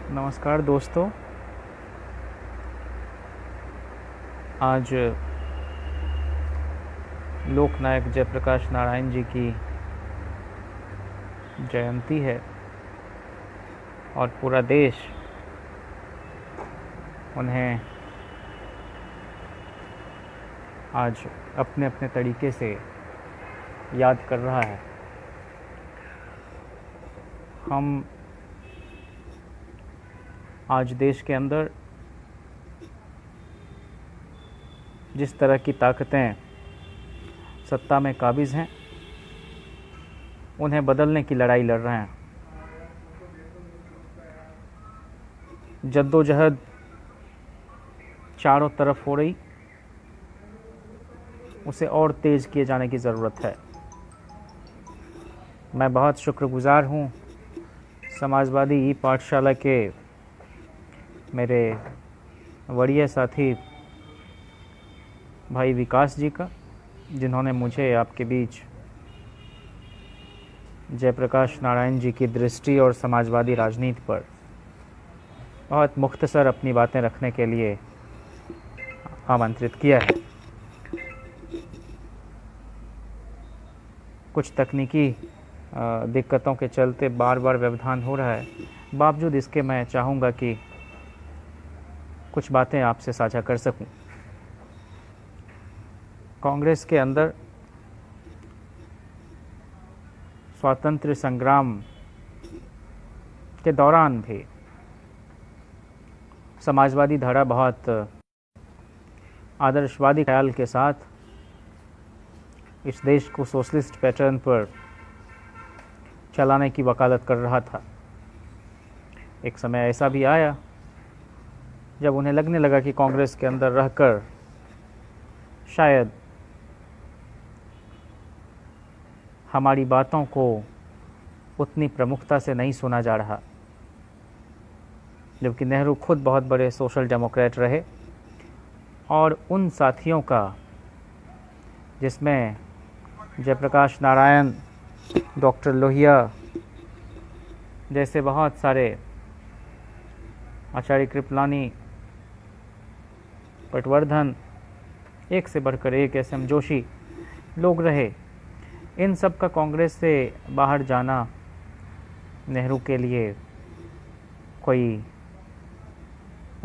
नमस्कार दोस्तों। आज लोकनायक जयप्रकाश नारायण जी की जयंती है और पूरा देश उन्हें आज अपने अपने तरीके से याद कर रहा है। हम आज देश के अंदर जिस तरह की ताकतें सत्ता में काबिज़ हैं, उन्हें बदलने की लड़ाई लड़ रहे हैं। जद्दोजहद चारों तरफ हो रही, उसे और तेज़ किए जाने की ज़रूरत है। मैं बहुत शुक्रगुज़ार हूँ समाजवादी ई पाठशाला के मेरे वरीय साथी भाई विकास जी का, जिन्होंने मुझे आपके बीच जयप्रकाश नारायण जी की दृष्टि और समाजवादी राजनीति पर बहुत मुख्तसर अपनी बातें रखने के लिए आमंत्रित किया है। कुछ तकनीकी दिक्कतों के चलते बार बार व्यवधान हो रहा है। बावजूद इसके मैं चाहूँगा कि कुछ बातें आपसे साझा कर सकूं। कांग्रेस के अंदर स्वातंत्र्य संग्राम के दौरान भी समाजवादी धारा बहुत आदर्शवादी ख्याल के साथ इस देश को सोशलिस्ट पैटर्न पर चलाने की वकालत कर रहा था। एक समय ऐसा भी आया जब उन्हें लगने लगा कि कांग्रेस के अंदर रहकर शायद हमारी बातों को उतनी प्रमुखता से नहीं सुना जा रहा, जबकि नेहरू खुद बहुत बड़े सोशल डेमोक्रेट रहे और उन साथियों का, जिसमें जयप्रकाश नारायण, डॉक्टर लोहिया जैसे बहुत सारे, आचार्य कृपलानी, पटवर्धन, एक से बढ़कर एक एस.एम. जोशी लोग रहे। इन सब का कांग्रेस से बाहर जाना नेहरू के लिए कोई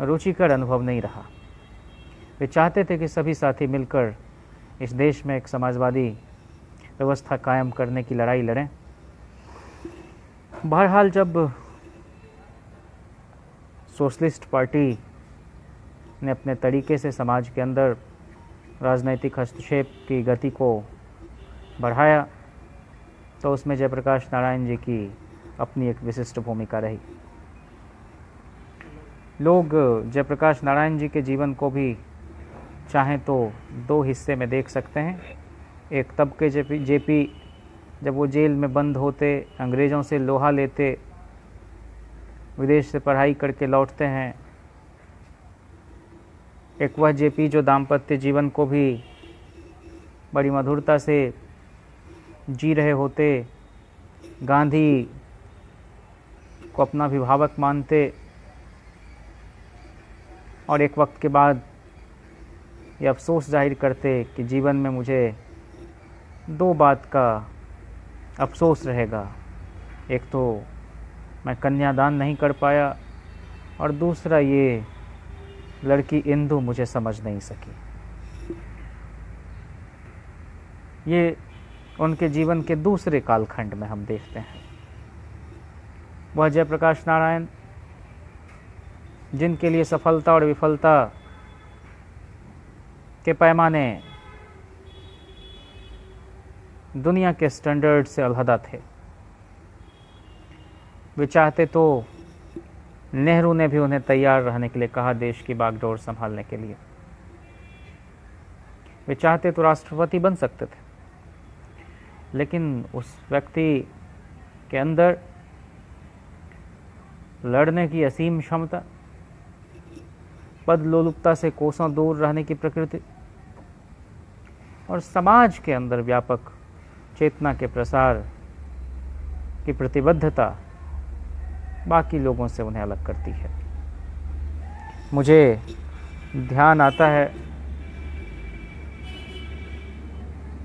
रुचिकर अनुभव नहीं रहा। वे चाहते थे कि सभी साथी मिलकर इस देश में एक समाजवादी व्यवस्था कायम करने की लड़ाई लड़ें। बहरहाल जब सोशलिस्ट पार्टी ने अपने तरीके से समाज के अंदर राजनैतिक हस्तक्षेप की गति को बढ़ाया, तो उसमें जयप्रकाश नारायण जी की अपनी एक विशिष्ट भूमिका रही। लोग जयप्रकाश नारायण जी के जीवन को भी चाहें तो दो हिस्से में देख सकते हैं। एक तब के जेपी जब वो जेल में बंद होते, अंग्रेज़ों से लोहा लेते, विदेश से पढ़ाई करके लौटते हैं। एक वह जेपी जो दाम्पत्य जीवन को भी बड़ी मधुरता से जी रहे होते, गांधी को अपना अभिभावक मानते, और एक वक्त के बाद ये अफसोस जाहिर करते कि जीवन में मुझे दो बात का अफसोस रहेगा। एक तो मैं कन्यादान नहीं कर पाया, और दूसरा ये लड़की इंदु मुझे समझ नहीं सकी। ये उनके जीवन के दूसरे कालखंड में हम देखते हैं। वह जयप्रकाश नारायण जिनके लिए सफलता और विफलता के पैमाने दुनिया के स्टैंडर्ड से अलहदा थे। वे चाहते तो नेहरू ने भी उन्हें तैयार रहने के लिए कहा देश की बागडोर संभालने के लिए। वे चाहते तो राष्ट्रपति बन सकते थे, लेकिन उस व्यक्ति के अंदर लड़ने की असीम क्षमता, पद लोलुपता से कोसों दूर रहने की प्रकृति और समाज के अंदर व्यापक चेतना के प्रसार की प्रतिबद्धता बाकी लोगों से उन्हें अलग करती है। मुझे ध्यान आता है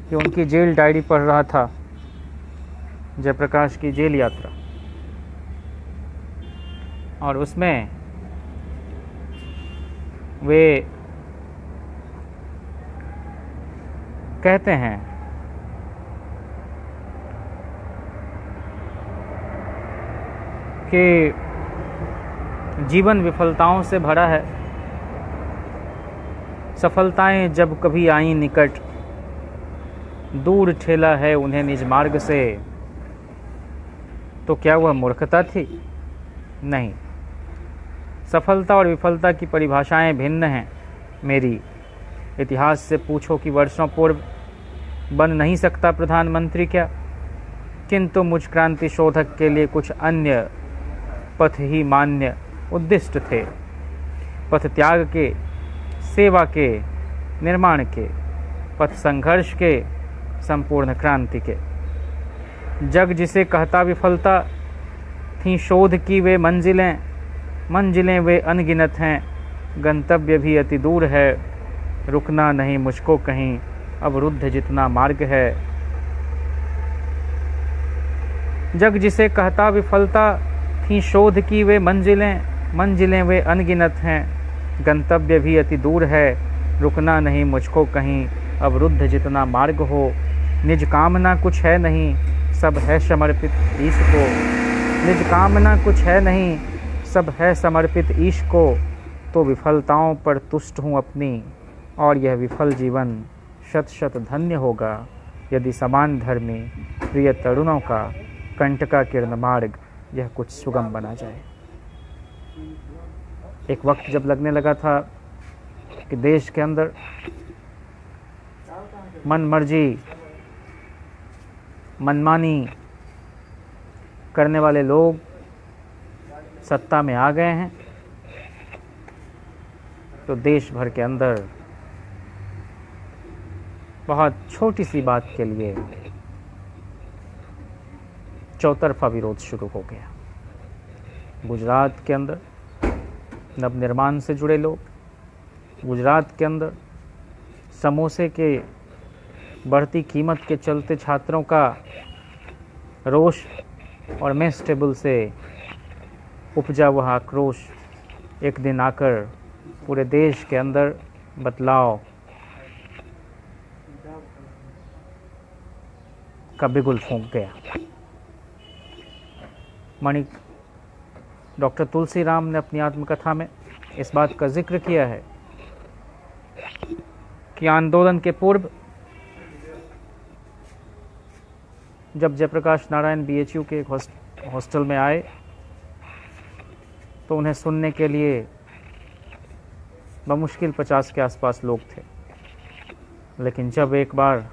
कि उनकी जेल डायरी पढ़ रहा था, जयप्रकाश की जेल यात्रा, और उसमें वे कहते हैं कि जीवन विफलताओं से भरा है। सफलताएं जब कभी आईं निकट, दूर ठेला है उन्हें निज मार्ग से। तो क्या वह मूर्खता थी? नहीं। सफलता और विफलता की परिभाषाएं भिन्न हैं मेरी। इतिहास से पूछो कि वर्षों पूर्व बन नहीं सकता प्रधानमंत्री क्या, किंतु मुझ क्रांति शोधक के लिए कुछ अन्य पथ ही मान्य उद्दिष्ट थे। पथ त्याग के, सेवा के, निर्माण के, पथ संघर्ष के, संपूर्ण क्रांति के। जग जिसे कहता विफलता, थी शोध की वे मंजिलें। मंजिलें वे अनगिनत हैं, गंतव्य भी अति दूर है। रुकना नहीं मुझको कहीं, अवरुद्ध जितना मार्ग है। जग जिसे कहता विफलता, थी शोध की वे मंजिलें। मंजिलें वे अनगिनत हैं, गंतव्य भी अति दूर है। रुकना नहीं मुझको कहीं, अवरुद्ध जितना मार्ग हो। निज कामना कुछ है नहीं, सब है समर्पित ईश को। निज कामना कुछ है नहीं, सब है समर्पित ईश को। तो विफलताओं पर तुष्ट हूँ अपनी, और यह विफल जीवन शत शत धन्य होगा यदि समान धर्मी प्रिय तरुणों का कंटका किरण मार्ग यह कुछ सुगम बना जाए। एक वक्त जब लगने लगा था कि देश के अंदर मन मर्जी, मनमानी करने वाले लोग सत्ता में आ गए हैं, तो देश भर के अंदर बहुत छोटी सी बात के लिए चौतरफा विरोध शुरू हो गया। गुजरात के अंदर नवनिर्माण से जुड़े लोग, गुजरात के अंदर समोसे के बढ़ती कीमत के चलते छात्रों का रोष और मेस टेबल से उपजा वह आक्रोश एक दिन आकर पूरे देश के अंदर बदलाव का बिगुल फूंक गया। डॉक्टर तुलसीराम ने अपनी आत्मकथा में इस बात का जिक्र किया है कि आंदोलन के पूर्व जब जयप्रकाश नारायण बीएचयू के एक हॉस्टल में आए तो उन्हें सुनने के लिए बमुश्किल 50 के आसपास लोग थे। लेकिन जब एक बार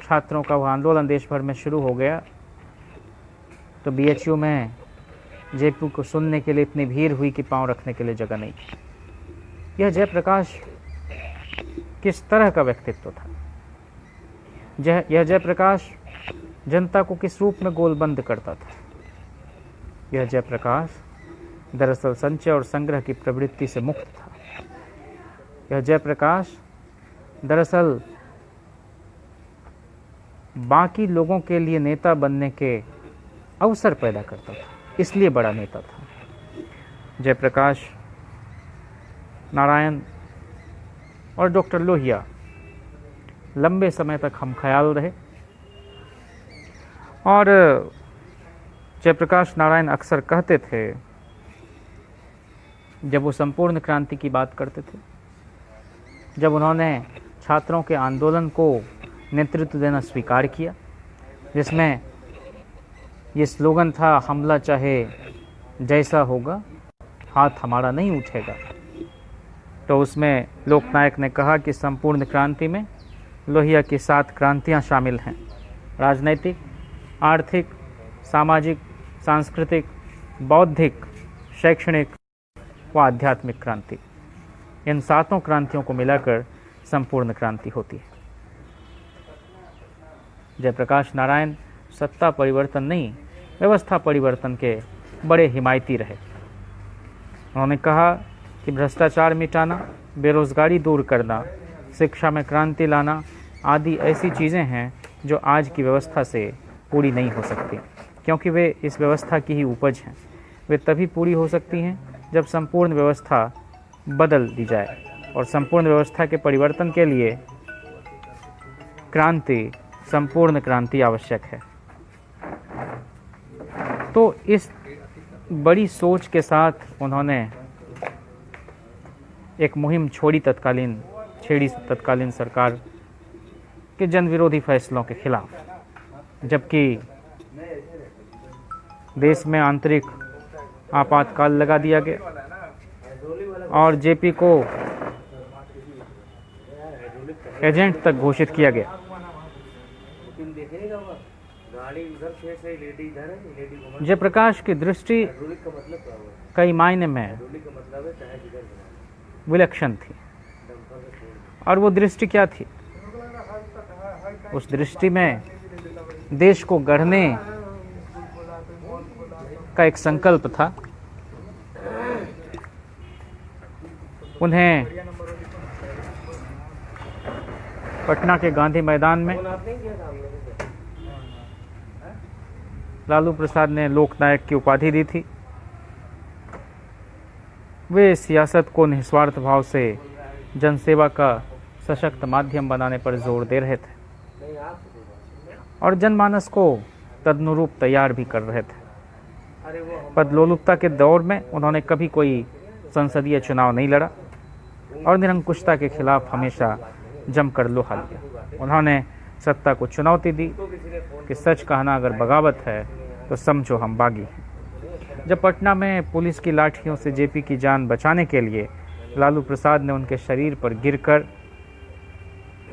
छात्रों का वह आंदोलन देश भर में शुरू हो गया तो बीएचयू में जेपी को सुनने के लिए इतनी भीड़ हुई कि पांव रखने के लिए जगह नहीं थी। यह जयप्रकाश किस तरह का व्यक्तित्व था? यह जयप्रकाश जनता को किस रूप में गोलबंद करता था? यह जयप्रकाश दरअसल संचय और संग्रह की प्रवृत्ति से मुक्त था। यह जयप्रकाश दरअसल बाकी लोगों के लिए नेता बनने के अवसर पैदा करता था, इसलिए बड़ा नेता था। जयप्रकाश नारायण और डॉक्टर लोहिया लंबे समय तक हम ख्याल रहे, और जयप्रकाश नारायण अक्सर कहते थे जब वो संपूर्ण क्रांति की बात करते थे, जब उन्होंने छात्रों के आंदोलन को नेतृत्व देना स्वीकार किया, जिसमें ये स्लोगन था, हमला चाहे जैसा होगा, हाथ हमारा नहीं उठेगा, तो उसमें लोकनायक ने कहा कि संपूर्ण क्रांति में लोहिया की 7 क्रांतियां शामिल हैं: राजनैतिक, आर्थिक, सामाजिक, सांस्कृतिक, बौद्धिक, शैक्षणिक व आध्यात्मिक क्रांति। इन 7 क्रांतियों को मिलाकर संपूर्ण क्रांति होती है। जयप्रकाश नारायण सत्ता परिवर्तन नहीं व्यवस्था परिवर्तन के बड़े हिमायती रहे। उन्होंने कहा कि भ्रष्टाचार मिटाना, बेरोजगारी दूर करना, शिक्षा में क्रांति लाना आदि ऐसी चीज़ें हैं जो आज की व्यवस्था से पूरी नहीं हो सकती, क्योंकि वे इस व्यवस्था की ही उपज हैं। वे तभी पूरी हो सकती हैं जब संपूर्ण व्यवस्था बदल दी जाए, और संपूर्ण व्यवस्था के परिवर्तन के लिए क्रांति, संपूर्ण क्रांति आवश्यक है। तो इस बड़ी सोच के साथ उन्होंने एक मुहिम छेड़ी तत्कालीन सरकार के जन विरोधी फैसलों के खिलाफ, जबकि देश में आंतरिक आपातकाल लगा दिया गया और जेपी को एजेंट तक घोषित किया गया। जयप्रकाश की दृष्टि कई मायने में विलक्षण थी, और वो दृष्टि क्या थी? उस दृष्टि में देश को गढ़ने का एक संकल्प था। उन्हें पटना के गांधी मैदान में लालू प्रसाद ने लोकनायक की उपाधि दी थी। वे सियासत को निस्वार्थ भाव से जनसेवा का सशक्त माध्यम बनाने पर जोर दे रहे थे और जनमानस को तदनुरूप तैयार भी कर रहे थे। पदलोलुपता के दौर में उन्होंने कभी कोई संसदीय चुनाव नहीं लड़ा और निरंकुशता के खिलाफ हमेशा जमकर लोहा लिया। उन्होंने सत्ता को चुनौती दी कि सच कहना अगर बगावत है तो समझो हम बागी हैं। जब पटना में पुलिस की लाठियों से जेपी की जान बचाने के लिए लालू प्रसाद ने उनके शरीर पर गिरकर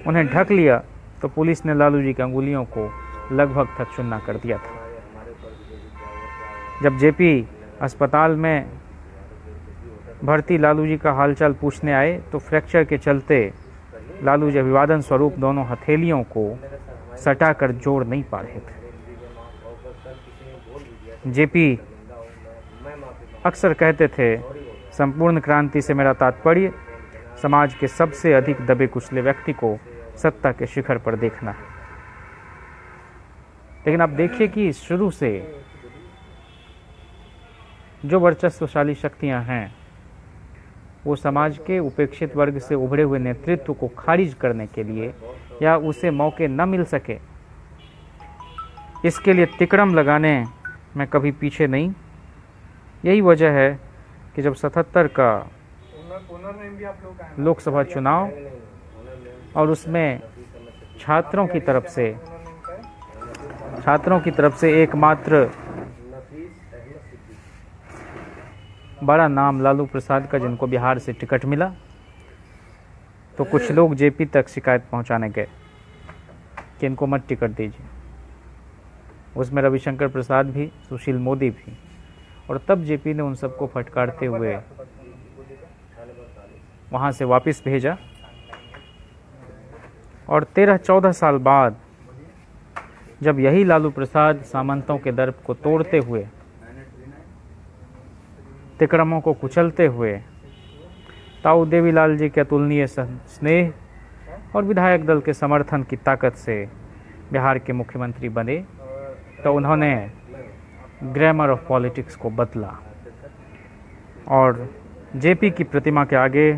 उन्हें ढक लिया, तो पुलिस ने लालू जी की अंगुलियों को लगभग तक चूना कर दिया था। जब जेपी अस्पताल में भर्ती लालू जी का हालचाल पूछने आए तो फ्रैक्चर के चलते लालू जी अभिवादन स्वरूप दोनों हथेलियों को सटाकर जोड़ नहीं पा रहे थे। जेपी अक्सर कहते थे, संपूर्ण क्रांति से मेरा तात्पर्य समाज के सबसे अधिक दबे कुचले व्यक्ति को सत्ता के शिखर पर देखना है। लेकिन आप देखिए कि शुरू से जो वर्चस्वशाली शक्तियां हैं वो समाज के उपेक्षित वर्ग से उभरे हुए नेतृत्व को खारिज करने के लिए या उसे मौके न मिल सके, इसके लिए तिकड़म लगाने में कभी पीछे नहीं। यही वजह है कि जब 77 का लोकसभा चुनाव और उसमें छात्रों की तरफ से एकमात्र बड़ा नाम लालू प्रसाद का, जिनको बिहार से टिकट मिला, तो कुछ लोग जेपी तक शिकायत पहुंचाने गए कि इनको मत टिकट दीजिए। उसमें रविशंकर प्रसाद भी, सुशील मोदी भी, और तब जेपी ने उन सबको फटकारते हुए वहां से वापस भेजा। और 13-14 साल बाद जब यही लालू प्रसाद सामंतों के दर्प को तोड़ते हुए, तिकड़मों को कुचलते हुए, ताऊ देवीलाल जी के अतुलनीय स्नेह और विधायक दल के समर्थन की ताकत से बिहार के मुख्यमंत्री बने, तो उन्होंने ग्रामर ऑफ पॉलिटिक्स को बदला और जेपी की प्रतिमा के आगे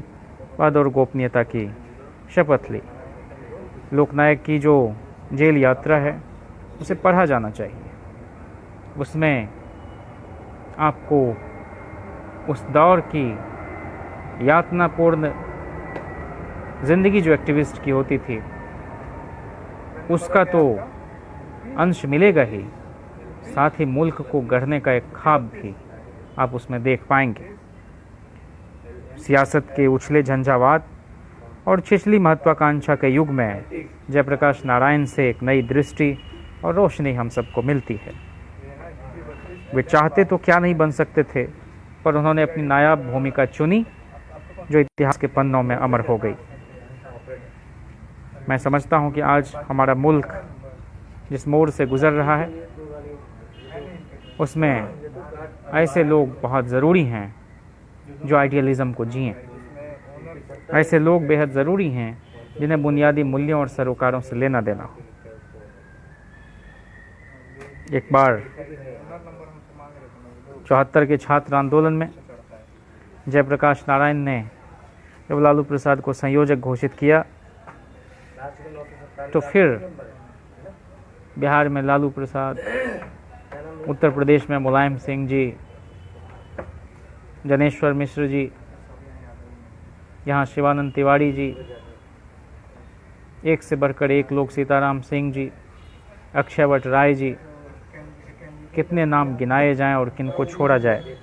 पद और गोपनीयता की शपथ ली। लोकनायक की जो जेल यात्रा है उसे पढ़ा जाना चाहिए। उसमें आपको उस दौर की यातनापूर्ण जिंदगी जो एक्टिविस्ट की होती थी उसका तो अंश मिलेगा ही, साथ ही मुल्क को गढ़ने का एक ख्वाब भी आप उसमें देख पाएंगे। सियासत के उछले झंझावात और छिछली महत्वाकांक्षा के युग में जयप्रकाश नारायण से एक नई दृष्टि और रोशनी हम सबको मिलती है। वे चाहते तो क्या नहीं बन सकते थे, पर उन्होंने अपनी नायाब भूमिका चुनी जो इतिहास के पन्नों में अमर हो गई। मैं समझता हूं कि आज हमारा मुल्क जिस मोड़ से गुजर रहा है उसमें ऐसे लोग बहुत ज़रूरी हैं जो आइडियलिज़म को जिएं। ऐसे लोग बेहद ज़रूरी हैं जिन्हें बुनियादी मूल्यों और सरोकारों से लेना देना हो। एक बार 74 के छात्र आंदोलन में जयप्रकाश नारायण ने जब लालू प्रसाद को संयोजक घोषित किया तो फिर बिहार में लालू प्रसाद, उत्तर प्रदेश में मुलायम सिंह जी, जनेश्वर मिश्र जी, यहाँ शिवानंद तिवारी जी, एक से बढ़कर एक लोग, सीताराम सिंह जी, अक्षयवट राय जी, कितने नाम गिनाए जाएं और किनको छोड़ा जाए,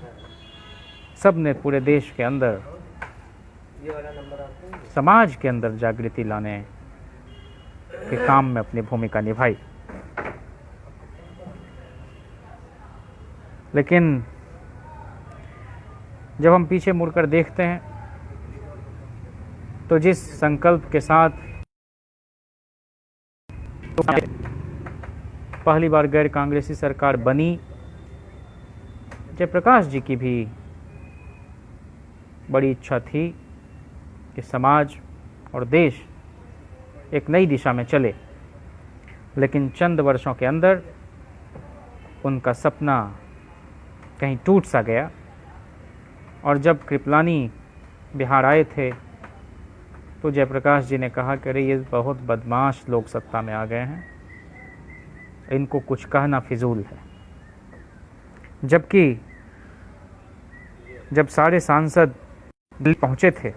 सब ने पूरे देश के अंदर, समाज के अंदर जागृति लाने के काम में अपनी भूमिका निभाई। लेकिन जब हम पीछे मुड़कर देखते हैं तो जिस संकल्प के साथ पहली बार गैर कांग्रेसी सरकार बनी, जयप्रकाश जी की भी बड़ी इच्छा थी कि समाज और देश एक नई दिशा में चले, लेकिन चंद वर्षों के अंदर उनका सपना कहीं टूट सा गया। और जब कृपलानी बिहार आए थे तो जयप्रकाश जी ने कहा कि अरे ये बहुत बदमाश लोग सत्ता में आ गए हैं, इनको कुछ कहना फिजूल है। जबकि जब सारे सांसद दिल्ली पहुंचे थे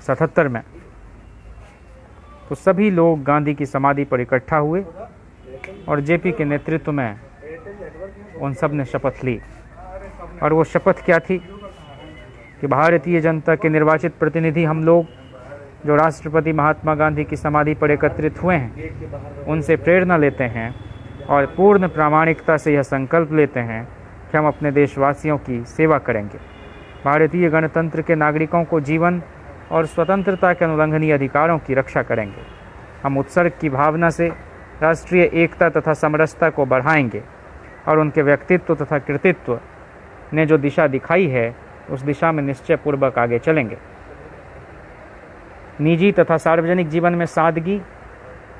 77 में, तो सभी लोग गांधी की समाधि पर इकट्ठा हुए और जेपी के नेतृत्व में उन सब ने शपथ ली। और वो शपथ क्या थी कि भारतीय जनता के निर्वाचित प्रतिनिधि हम लोग जो राष्ट्रपति महात्मा गांधी की समाधि पर एकत्रित हुए हैं, उनसे प्रेरणा लेते हैं और पूर्ण प्रामाणिकता से यह संकल्प लेते हैं कि हम अपने देशवासियों की सेवा करेंगे, भारतीय गणतंत्र के नागरिकों को जीवन और स्वतंत्रता के अनुल्लंघनीय अधिकारों की रक्षा करेंगे। हम उत्सर्ग की भावना से राष्ट्रीय एकता तथा समरसता को बढ़ाएंगे और उनके व्यक्तित्व तथा कृतित्व ने जो दिशा दिखाई है उस दिशा में निश्चय पूर्वक आगे चलेंगे। निजी तथा सार्वजनिक जीवन में सादगी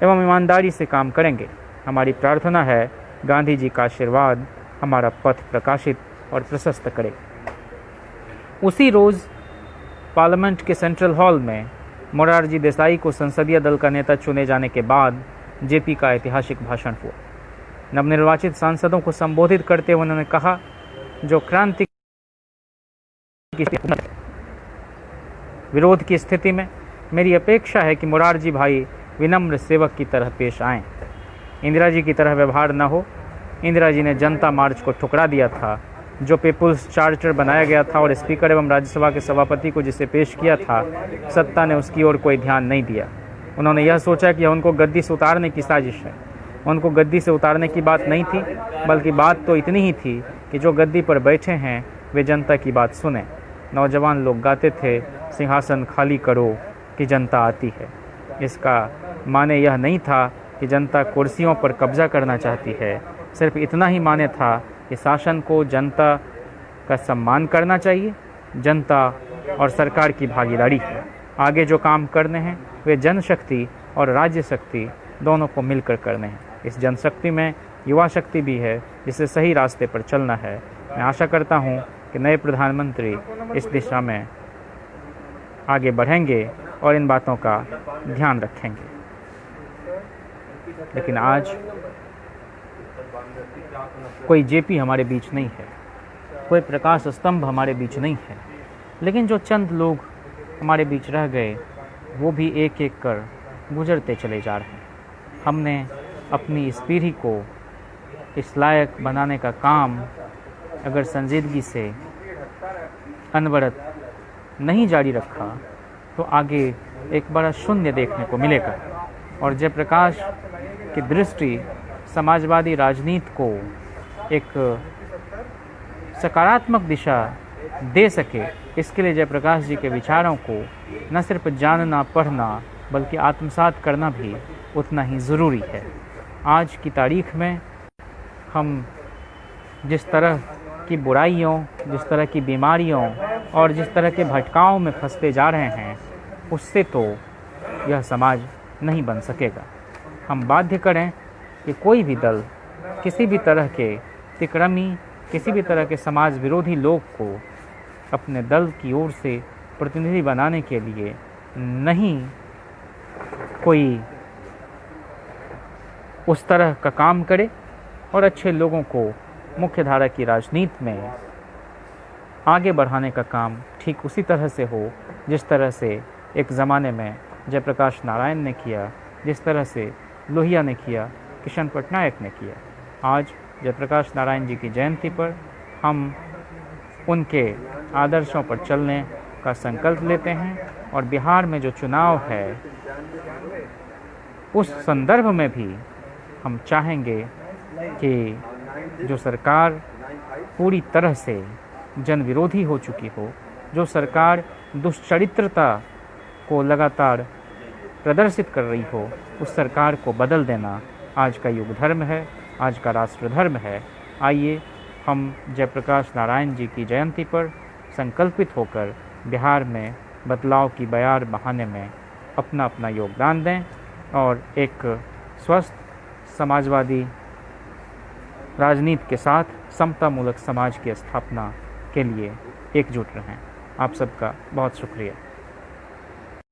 एवं ईमानदारी से काम करेंगे। हमारी प्रार्थना है गांधी जी का आशीर्वाद हमारा पथ प्रकाशित और प्रशस्त करे। उसी रोज़ पार्लियामेंट के सेंट्रल हॉल में मोरारजी देसाई को संसदीय दल का नेता चुने जाने के बाद जेपी का ऐतिहासिक भाषण हुआ। नवनिर्वाचित सांसदों को संबोधित करते हुए उन्होंने कहा, जो क्रांति विरोध की स्थिति में मेरी अपेक्षा है कि मोरारजी भाई विनम्र सेवक की तरह पेश आएं, इंदिरा जी की तरह व्यवहार न हो। इंदिरा जी ने जनता मार्च को ठुकरा दिया था, जो पीपुल्स चार्टर बनाया गया था और स्पीकर एवं राज्यसभा के सभापति को जिसे पेश किया था, सत्ता ने उसकी ओर कोई ध्यान नहीं दिया। उन्होंने यह सोचा कि उनको गद्दी से उतारने की साजिश है। उनको गद्दी से उतारने की बात नहीं थी, बल्कि बात तो इतनी ही थी कि जो गद्दी पर बैठे हैं वे जनता की बात सुने। नौजवान लोग गाते थे, सिंहासन खाली करो कि जनता आती है। इसका माने यह नहीं था कि जनता कुर्सियों पर कब्जा करना चाहती है, सिर्फ इतना ही माने था कि शासन को जनता का सम्मान करना चाहिए। जनता और सरकार की भागीदारी है। आगे जो काम करने हैं वे जनशक्ति और राज्य शक्ति दोनों को मिलकर करने हैं। इस जनशक्ति में युवा शक्ति भी है, जिसे सही रास्ते पर चलना है। मैं आशा करता हूं कि नए प्रधानमंत्री इस दिशा में आगे बढ़ेंगे और इन बातों का ध्यान रखेंगे। लेकिन आज कोई जेपी हमारे बीच नहीं है, कोई प्रकाश स्तंभ हमारे बीच नहीं है, लेकिन जो चंद लोग हमारे बीच रह गए वो भी एक एक कर गुजरते चले जा रहे हैं। हमने अपनी इस पीढ़ी को इस लायक बनाने का काम अगर संजीदगी से अनवरत नहीं जारी रखा तो आगे एक बड़ा शून्य देखने को मिलेगा। और जयप्रकाश की दृष्टि समाजवादी राजनीति को एक सकारात्मक दिशा दे सके, इसके लिए जयप्रकाश जी के विचारों को न सिर्फ जानना पढ़ना बल्कि आत्मसात करना भी उतना ही ज़रूरी है। आज की तारीख में हम जिस तरह की बुराइयों, जिस तरह की बीमारियों और जिस तरह के भटकाओं में फंसते जा रहे हैं, उससे तो यह समाज नहीं बन सकेगा। हम बाध्य करें कि कोई भी दल किसी भी तरह के तिक्रमी, किसी भी तरह के समाज विरोधी लोग को अपने दल की ओर से प्रतिनिधि बनाने के लिए नहीं कोई उस तरह का काम करे और अच्छे लोगों को मुख्यधारा की राजनीति में आगे बढ़ाने का काम ठीक उसी तरह से हो जिस तरह से एक ज़माने में जयप्रकाश नारायण ने किया, जिस तरह से लोहिया ने किया, किशन पटनायक ने किया। आज जयप्रकाश नारायण जी की जयंती पर हम उनके आदर्शों पर चलने का संकल्प लेते हैं और बिहार में जो चुनाव है उस संदर्भ में भी हम चाहेंगे कि जो सरकार पूरी तरह से जन विरोधी हो चुकी हो, जो सरकार दुष्चरित्रता को लगातार प्रदर्शित कर रही हो, उस सरकार को बदल देना आज का युग धर्म है, आज का राष्ट्र धर्म है। आइए हम जयप्रकाश नारायण जी की जयंती पर संकल्पित होकर बिहार में बदलाव की बयार बहाने में अपना अपना योगदान दें और एक स्वस्थ समाजवादी राजनीति के साथ समतामूलक समाज की स्थापना के लिए एकजुट रहें। आप सबका बहुत शुक्रिया।